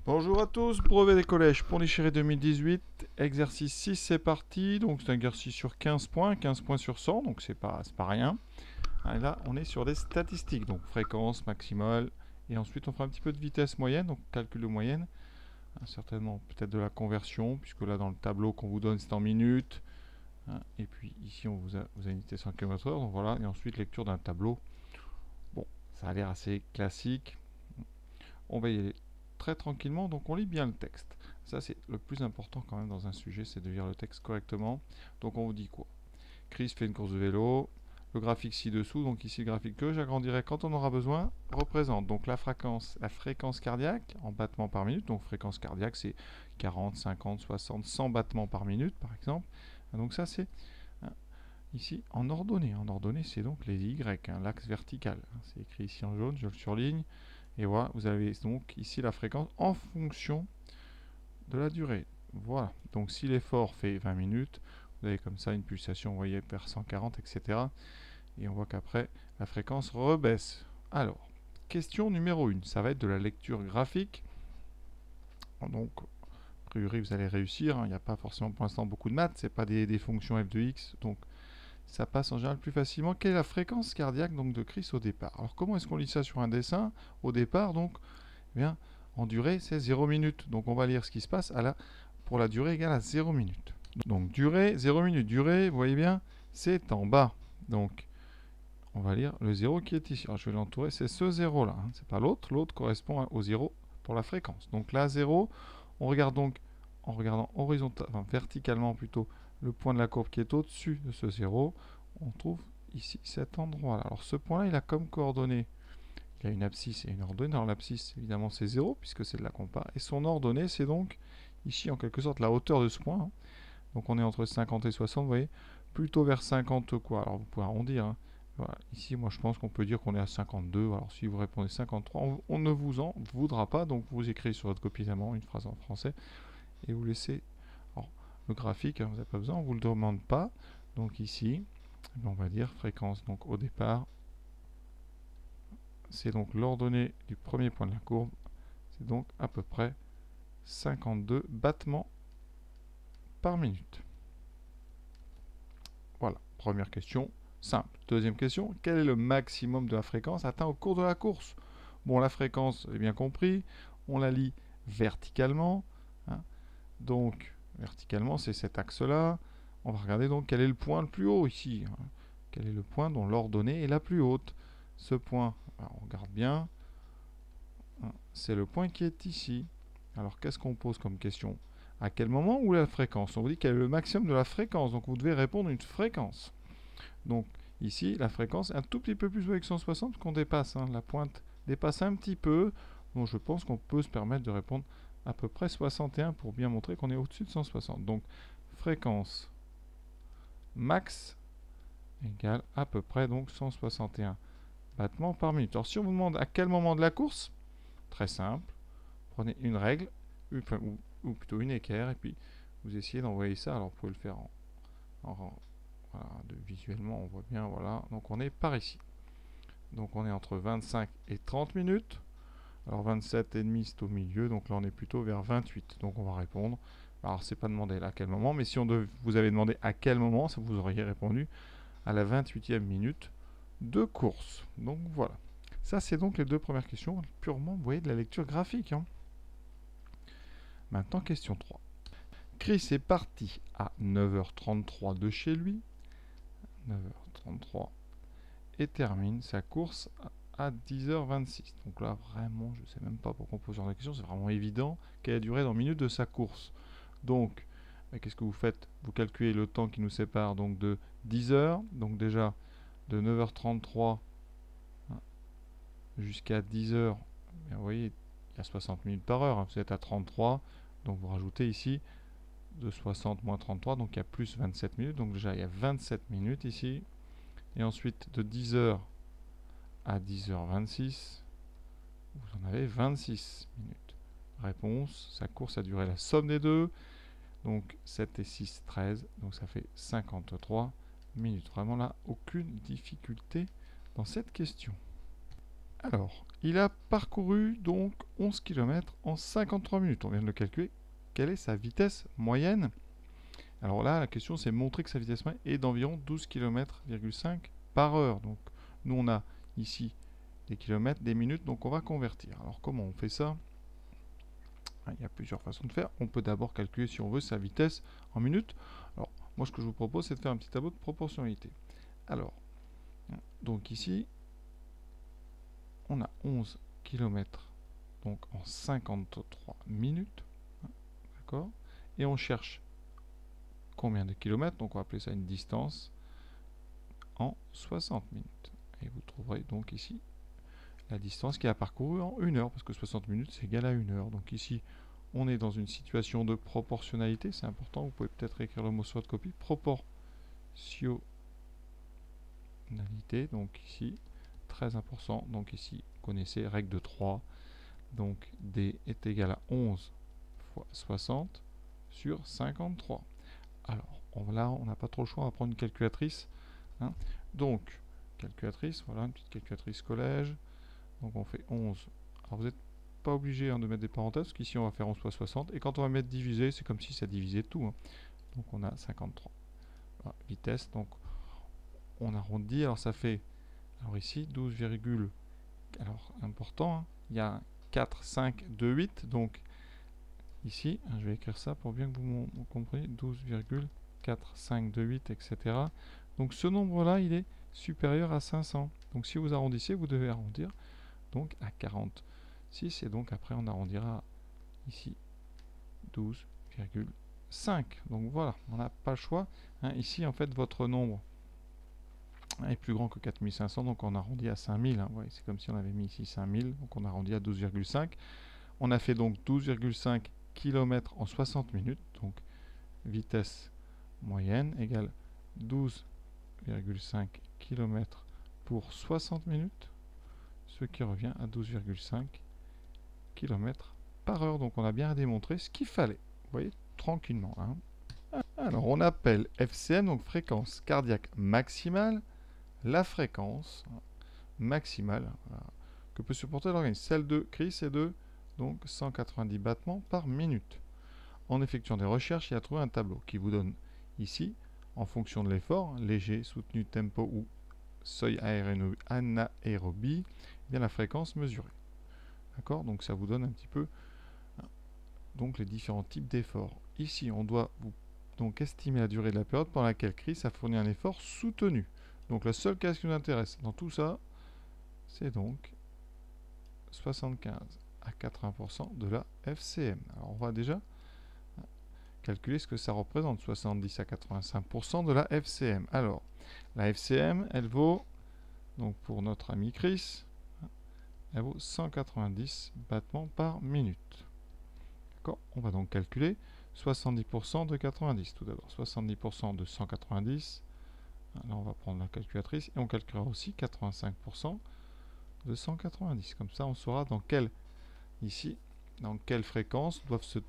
Bonjour à tous, brevet des collèges Pondichéry 2018, exercice 6, c'est parti. Donc c'est un exercice sur 15 points sur 100, donc c'est pas rien. Et là, on est sur des statistiques, donc fréquence maximale, et ensuite on fera un petit peu de vitesse moyenne, donc calcul de moyenne. Certainement peut-être de la conversion, puisque là dans le tableau qu'on vous donne c'est en minutes. Et puis ici on vous a une vitesse en km/h, donc voilà, et ensuite lecture d'un tableau. Bon, ça a l'air assez classique. On va y aller très tranquillement, donc on lit bien le texte. Ça c'est le plus important quand même dans un sujet, c'est de lire le texte correctement. Donc on vous dit quoi? Chris fait une course de vélo. Le graphique ci-dessous, donc ici le graphique que j'agrandirai quand on aura besoin, représente donc la fréquence cardiaque en battements par minute. Donc fréquence cardiaque c'est 40, 50, 60, 100 battements par minute par exemple. Donc ça c'est ici en ordonnée. En ordonnée c'est donc les Y, l'axe vertical. C'est écrit ici en jaune, je le surligne. Et voilà, vous avez donc ici la fréquence en fonction de la durée. Voilà, donc si l'effort fait 20 minutes, vous avez comme ça une pulsation, vous voyez, vers 140, etc. Et on voit qu'après, la fréquence rebaisse. Alors, question numéro 1, ça va être de la lecture graphique. Donc, a priori, vous allez réussir. Il n'y a pas forcément pour l'instant beaucoup de maths, c'est pas des fonctions f de x, donc ça passe en général plus facilement. Quelle est la fréquence cardiaque donc de Chris au départ? Alors comment est-ce qu'on lit ça sur un dessin? Au départ, donc, eh bien, en durée, c'est 0 minutes. Donc on va lire ce qui se passe pour la durée égale à 0 minutes. Donc durée, 0 minutes. Durée, vous voyez bien, c'est en bas. Donc on va lire le 0 qui est ici. Alors je vais l'entourer, c'est ce 0 là, c'est pas l'autre. L'autre correspond au 0 pour la fréquence. Donc là, 0, on regarde donc en regardant verticalement plutôt, le point de la courbe qui est au-dessus de ce 0, on trouve ici cet endroit-là. Alors ce point-là, il a comme coordonnée, il y a une abscisse et une ordonnée. Alors l'abscisse, évidemment, c'est 0, puisque c'est de la compa. Et son ordonnée, c'est donc, ici, en quelque sorte, la hauteur de ce point. Donc on est entre 50 et 60, vous voyez, plutôt vers 50 quoi. Alors vous pouvez arrondir. Voilà. Ici, moi, je pense qu'on peut dire qu'on est à 52. Alors si vous répondez 53, on ne vous en voudra pas. Donc vous écrivez sur votre copie évidemment une phrase en français et vous laissez. Alors, le graphique, vous n'avez pas besoin, on ne vous le demande pas. Donc ici, on va dire fréquence. Donc au départ, c'est donc l'ordonnée du premier point de la courbe. C'est donc à peu près 52 battements par minute. Voilà, première question, simple. Deuxième question, quel est le maximum de la fréquence atteint au cours de la course? Bon, la fréquence, vous avez bien compris, on la lit verticalement. Donc, verticalement, c'est cet axe-là. On va regarder donc quel est le point le plus haut ici. Quel est le point dont l'ordonnée est la plus haute? Ce point, on regarde bien, c'est le point qui est ici. Alors, qu'est-ce qu'on pose comme question? À quel moment ou la fréquence? On vous dit quel est le maximum de la fréquence. Donc, vous devez répondre une fréquence. Donc, ici, la fréquence est un tout petit peu plus haut que 160 qu'on dépasse. La pointe dépasse un petit peu. Donc, je pense qu'on peut se permettre de répondre à peu près 61 pour bien montrer qu'on est au-dessus de 160. Donc, fréquence max égale à peu près donc 161 battements par minute. Alors, si on vous demande à quel moment de la course, très simple, prenez une règle, ou plutôt une équerre, et puis vous essayez d'envoyer ça. Alors, vous pouvez le faire voilà, visuellement, on voit bien, voilà. Donc, on est par ici. Donc, on est entre 25 et 30 minutes. Alors, 27,5, c'est au milieu. Donc, là, on est plutôt vers 28. Donc, on va répondre. Alors, c'est pas demandé là à quel moment, mais si vous avez demandé à quel moment, ça vous auriez répondu à la 28e minute de course. Donc, voilà. Ça, c'est donc les deux premières questions, purement, vous voyez, de la lecture graphique. Maintenant, question 3. Chris est parti à 9h33 de chez lui, 9h33, et termine sa course à 10h26. Donc là, vraiment, je ne sais même pas pourquoi on pose ce genre de question, c'est vraiment évident quelle est la durée dans minutes de sa course. Donc, qu'est-ce que vous faites? Vous calculez le temps qui nous sépare donc de 10 heures, donc déjà de 9h33 jusqu'à 10h, vous voyez, il y a 60 minutes par heure, vous êtes à 33, donc vous rajoutez ici de 60 moins 33, donc il y a plus 27 minutes, donc déjà il y a 27 minutes ici, et ensuite de 10h à 10h26, vous en avez 26 minutes. Réponse, sa course a duré la somme des deux, donc 7 et 6, 13, donc ça fait 53 minutes. Vraiment là, aucune difficulté dans cette question. Alors, Il a parcouru donc 11 km en 53 minutes. On vient de le calculer. Quelle est sa vitesse moyenne? Alors là, la question, c'est montrer que sa vitesse moyenne est d'environ 12 km,5 par heure. Donc, nous, on a ici des kilomètres, des minutes, donc on va convertir. Alors, comment on fait ça? Il y a plusieurs façons de faire. On peut d'abord calculer, si on veut, sa vitesse en minutes. Alors, moi, ce que je vous propose, c'est de faire un petit tableau de proportionnalité. Alors, donc ici, on a 11 km donc en 53 minutes. D'accord? Et on cherche combien de kilomètres, donc on va appeler ça une distance, en 60 minutes. Et vous trouverez donc ici la distance qui a parcouru en 1 heure, parce que 60 minutes c'est égal à 1 heure. Donc ici, on est dans une situation de proportionnalité, c'est important, vous pouvez peut-être écrire le mot sur votre copie, proportionnalité, donc ici, très important, donc ici, vous connaissez, règle de 3, donc D est égal à 11 fois 60 sur 53. Alors, là, on n'a pas trop le choix, on va prendre une calculatrice. Hein. Donc, calculatrice, voilà, une petite calculatrice collège. Donc, on fait 11. Alors, vous n'êtes pas obligé de mettre des parenthèses, parce qu'ici, on va faire 11 fois 60. Et quand on va mettre divisé, c'est comme si ça divisait tout. Hein. Donc, on a 53. Voilà, vitesse, donc, on arrondit. Alors, ça fait, alors ici, 12, alors, important, hein, il y a 4, 5, 2, 8. Donc, ici, je vais écrire ça pour bien que vous compreniez, 12,4, 5, 2, 8, etc. Donc ce nombre-là, il est supérieur à 500. Donc si vous arrondissez, vous devez arrondir donc à 46. Et donc après, on arrondira ici 12,5. Donc voilà, on n'a pas le choix. Hein. Ici, en fait, votre nombre est plus grand que 4500, donc on arrondit à 5000. Hein. Ouais, c'est comme si on avait mis ici 5000, donc on arrondit à 12,5. On a fait donc 12,5 km en 60 minutes, donc vitesse moyenne égale 12,5 km pour 60 minutes, ce qui revient à 12,5 km par heure. Donc on a bien démontré ce qu'il fallait, vous voyez, tranquillement. Hein. Alors on appelle FCM, donc fréquence cardiaque maximale, la fréquence maximale que peut supporter l'organisme. Celle de Chris est de donc 190 battements par minute. En effectuant des recherches, il a trouvé un tableau qui vous donne ici, en fonction de l'effort, léger, soutenu, tempo ou seuil anaérobie, bien la fréquence mesurée. D'accord? Donc ça vous donne un petit peu donc les différents types d'efforts. Ici, on doit donc estimer la durée de la période pendant laquelle Chris a fourni un effort soutenu. Donc la seule case qui nous intéresse dans tout ça, c'est donc 75 à 80% de la FCM. Alors on va déjà calculer ce que ça représente, 70 à 85% de la FCM. Alors, la FCM, elle vaut, donc pour notre ami Chris, elle vaut 190 battements par minute. D'accord? On va donc calculer 70% de 90 tout d'abord. 70% de 190, là on va prendre la calculatrice, et on calculera aussi 85% de 190. Comme ça, on saura dans quelle fréquence doivent se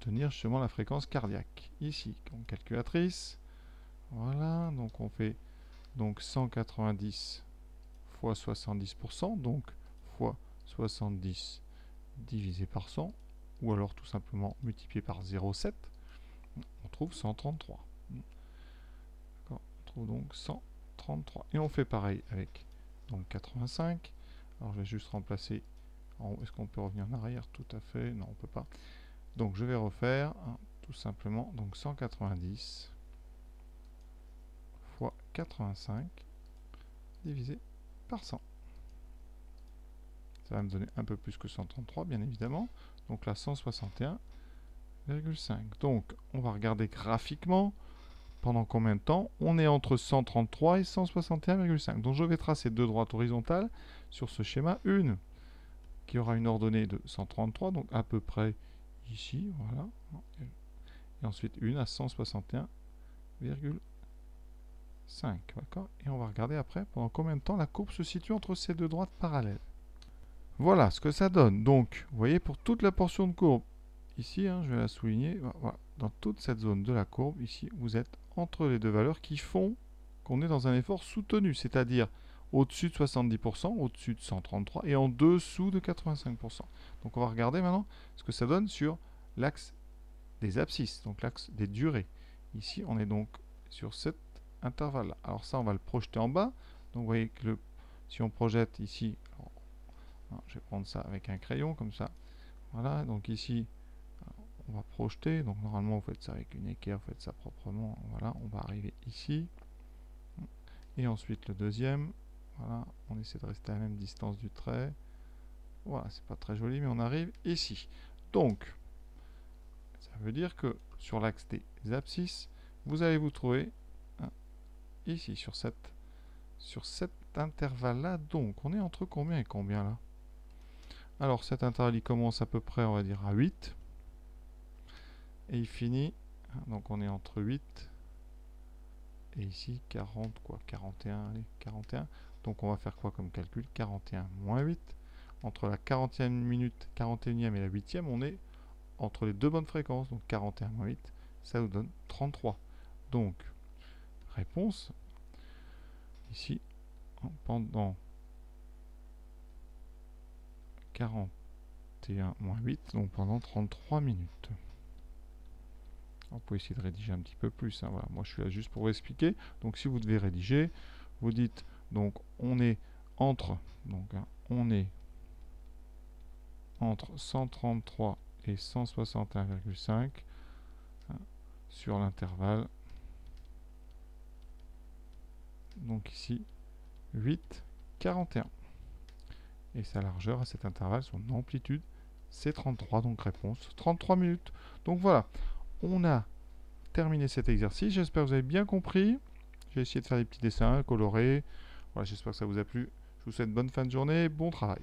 tenir justement la fréquence cardiaque. Ici, donc calculatrice, voilà, donc on fait donc 190 fois 70%, donc fois 70 divisé par 100, ou alors tout simplement multiplié par 0,7, on trouve 133. On trouve donc 133. Et on fait pareil avec donc 85. Alors je vais juste remplacer. Est-ce qu'on peut revenir en arrière? Tout à fait. Non, on peut pas. Donc je vais refaire tout simplement donc 190 fois 85 divisé par 100. Ça va me donner un peu plus que 133 bien évidemment. Donc là 161,5. Donc on va regarder graphiquement pendant combien de temps on est entre 133 et 161,5. Donc je vais tracer deux droites horizontales sur ce schéma. Une qui aura une ordonnée de 133, donc à peu près ici, voilà. Et ensuite une à 161,5. D'accord? Et on va regarder après pendant combien de temps la courbe se situe entre ces deux droites parallèles. Voilà ce que ça donne. Donc, vous voyez, pour toute la portion de courbe, ici, je vais la souligner, voilà, dans toute cette zone de la courbe, ici, vous êtes entre les deux valeurs qui font qu'on est dans un effort soutenu. C'est-à-dire, au-dessus de 70%, au-dessus de 133 et en dessous de 85%. Donc on va regarder maintenant ce que ça donne sur l'axe des abscisses, donc l'axe des durées. Ici, on est donc sur cet intervalle-là. Alors ça, on va le projeter en bas. Donc vous voyez que si on projette ici, alors, je vais prendre ça avec un crayon comme ça. Voilà, donc ici, on va projeter. Donc normalement, vous faites ça avec une équerre, vous faites ça proprement. Voilà, on va arriver ici. Et ensuite le deuxième. Voilà, on essaie de rester à la même distance du trait. Voilà, c'est pas très joli, mais on arrive ici. Donc, ça veut dire que sur l'axe des abscisses, vous allez vous trouver ici, sur cet intervalle-là. Donc, on est entre combien et combien là? Alors, cet intervalle, il commence à peu près, on va dire, à 8. Et il finit, donc on est entre 8 et ici 40, quoi, 41, allez, 41. Donc on va faire quoi comme calcul? 41 moins 8. Entre la 40e minute, 41e et la 8e, on est entre les deux bonnes fréquences. Donc 41 moins 8, ça nous donne 33. Donc, réponse, ici, pendant 41 moins 8, donc pendant 33 minutes. On peut essayer de rédiger un petit peu plus. Hein, voilà. Moi, je suis là juste pour vous expliquer. Donc, si vous devez rédiger, vous dites, donc, on est entre, donc, hein, on est entre 133 et 161,5 hein, sur l'intervalle. Donc ici, 8, 41. Et sa largeur à cet intervalle, son amplitude, c'est 33. Donc réponse, 33 minutes. Donc voilà, on a terminé cet exercice. J'espère que vous avez bien compris. J'ai essayé de faire des petits dessins colorés. Voilà, j'espère que ça vous a plu. Je vous souhaite bonne fin de journée, bon travail.